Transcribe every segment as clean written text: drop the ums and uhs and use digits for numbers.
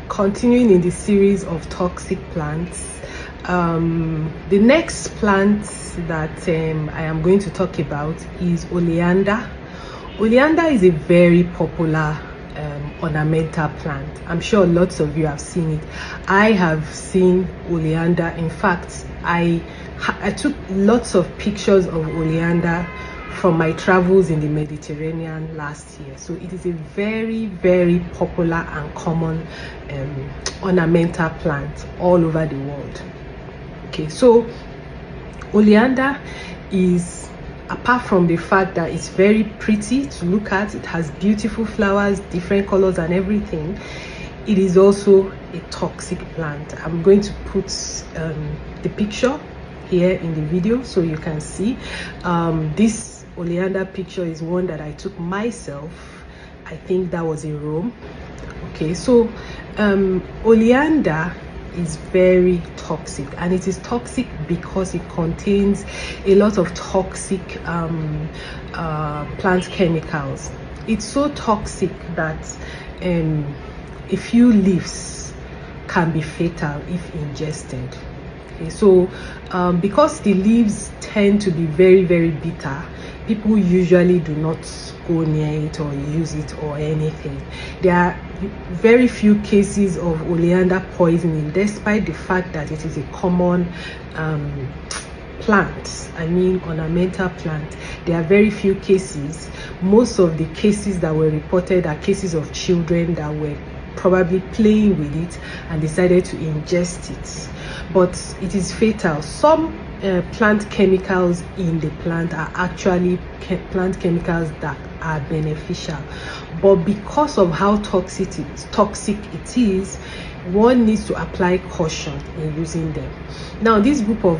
Continuing in the series of toxic plants, the next plant that I am going to talk about is oleander. Oleander is a very popular ornamental plant. I'm sure lots of you have seen it. I have seen oleander. In fact, I took lots of pictures of oleander from my travels in the Mediterranean last year. So it is a very, very popular and common ornamental plant all over the world. Okay, so oleander is, apart from the fact that it's very pretty to look at, it has beautiful flowers, different colors and everything, it is also a toxic plant. I'm going to put the picture here in the video so you can see. This oleander picture is one that I took myself. I think that was in Rome. Okay, so oleander is very toxic, and it is toxic because it contains a lot of toxic plant chemicals. It's so toxic that a few leaves can be fatal if ingested. Okay, so because the leaves tend to be very, very bitter, people usually do not go near it or use it or anything. There are very few cases of oleander poisoning, despite the fact that it is a common plant. I mean, ornamental plant. There are very few cases. Most of the cases that were reported are cases of children that were probably playing with it and decided to ingest it, but it is fatal. Some plant chemicals in the plant are actually plant chemicals that are beneficial, but because of how toxic it is, one needs to apply caution in using them. Now, this group of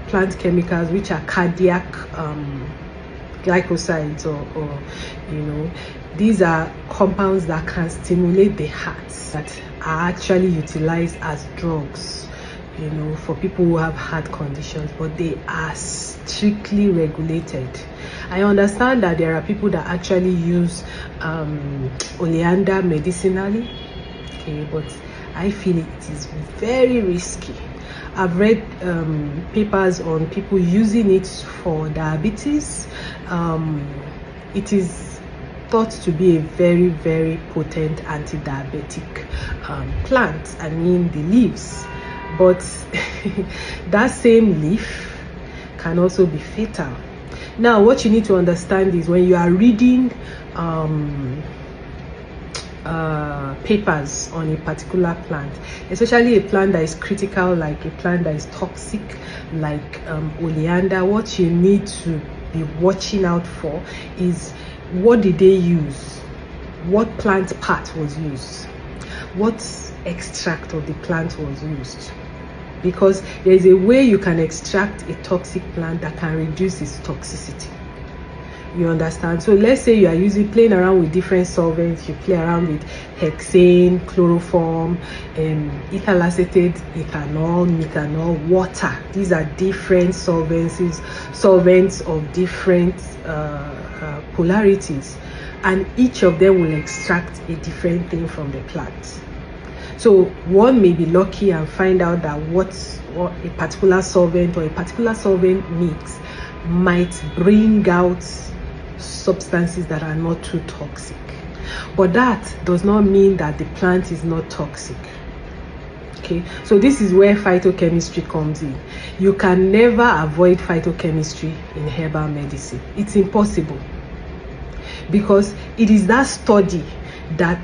plant chemicals, which are cardiac glycosides, or you know, these are compounds that can stimulate the heart, that are actually utilized as drugs, you know, for people who have heart conditions, but they are strictly regulated. I understand that there are people that actually use oleander medicinally, okay, but I feel it is very risky. I've read papers on people using it for diabetes. It is thought to be a very, very potent anti-diabetic plant. I mean, the leaves. But that same leaf can also be fatal. Now, what you need to understand is when you are reading papers on a particular plant, especially a plant that is critical, like a plant that is toxic, like oleander, what you need to be watching out for is, what did they use? What plant part was used? What extract of the plant was used? Because there is a way you can extract a toxic plant that can reduce its toxicity. You understand? So let's say you are playing around with different solvents. You play around with hexane, chloroform, ethyl acetate, ethanol, methanol, water. These are different solvents of different polarities, and each of them will extract a different thing from the plant. So one may be lucky and find out that what a particular solvent or a particular solvent mix might bring out substances that are not too toxic, but that does not mean that the plant is not toxic. Okay, so this is where phytochemistry comes in. You can never avoid phytochemistry in herbal medicine. It's impossible, because it is that study that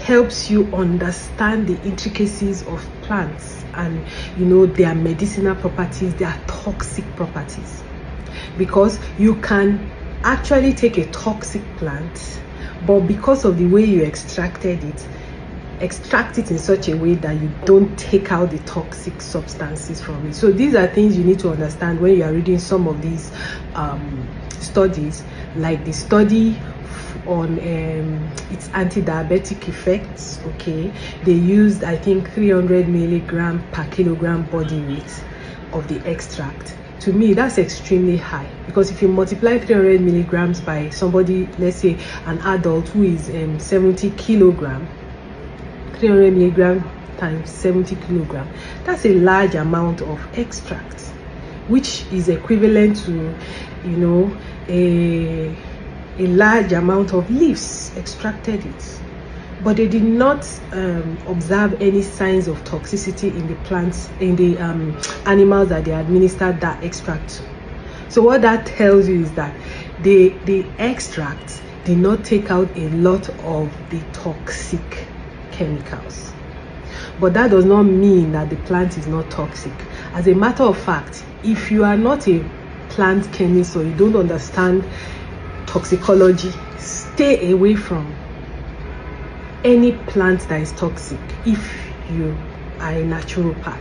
helps you understand the intricacies of plants and, you know, their medicinal properties, their toxic properties. Because you can actually take a toxic plant, but because of the way you extract it in such a way that you don't take out the toxic substances from it. So these are things you need to understand when you are reading some of these studies, like the study on its anti-diabetic effects. Okay, they used, I think, 300 milligram per kilogram body weight of the extract. To me, that's extremely high, because if you multiply 300 milligrams by somebody, let's say an adult who is 70 kilogram, 300 milligram times 70 kilogram. That's a large amount of extract, which is equivalent to, you know, a large amount of leaves extracted it. But they did not observe any signs of toxicity in the plants, in the animals that they administered that extract to. So what that tells you is that the extract did not take out a lot of the toxic chemicals. But that does not mean that the plant is not toxic. As a matter of fact, if you are not a plant chemist or you don't understand toxicology, stay away from any plant that is toxic. If you are a naturopath,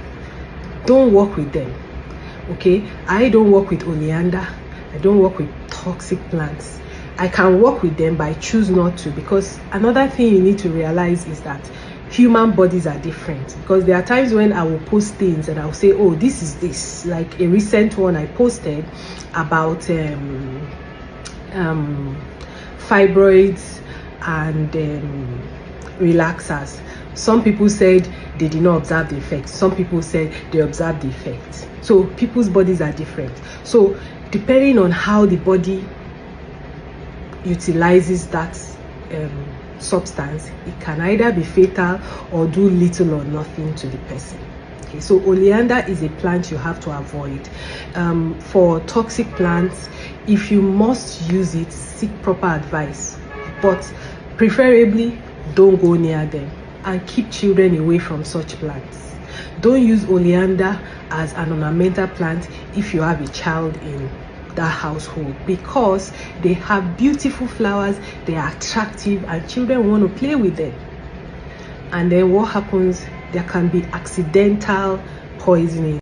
don't work with them. Okay, I don't work with oleander. I don't work with toxic plants. I can work with them, but I choose not to, because another thing you need to realize is that human bodies are different. Because there are times when I will post things and I'll say, oh, this is this. Like a recent one I posted about fibroids and relaxers. Some people said they did not observe the effect. Some people said they observed the effect. So people's bodies are different. So depending on how the body utilizes that substance, it can either be fatal or do little or nothing to the person. Okay, so oleander is a plant you have to avoid. For toxic plants, if you must use it, seek proper advice, but preferably don't go near them, and keep children away from such plants. Don't use oleander as an ornamental plant if you have a child in that household, because they have beautiful flowers, they are attractive, and children want to play with them. And then what happens? There can be accidental poisoning.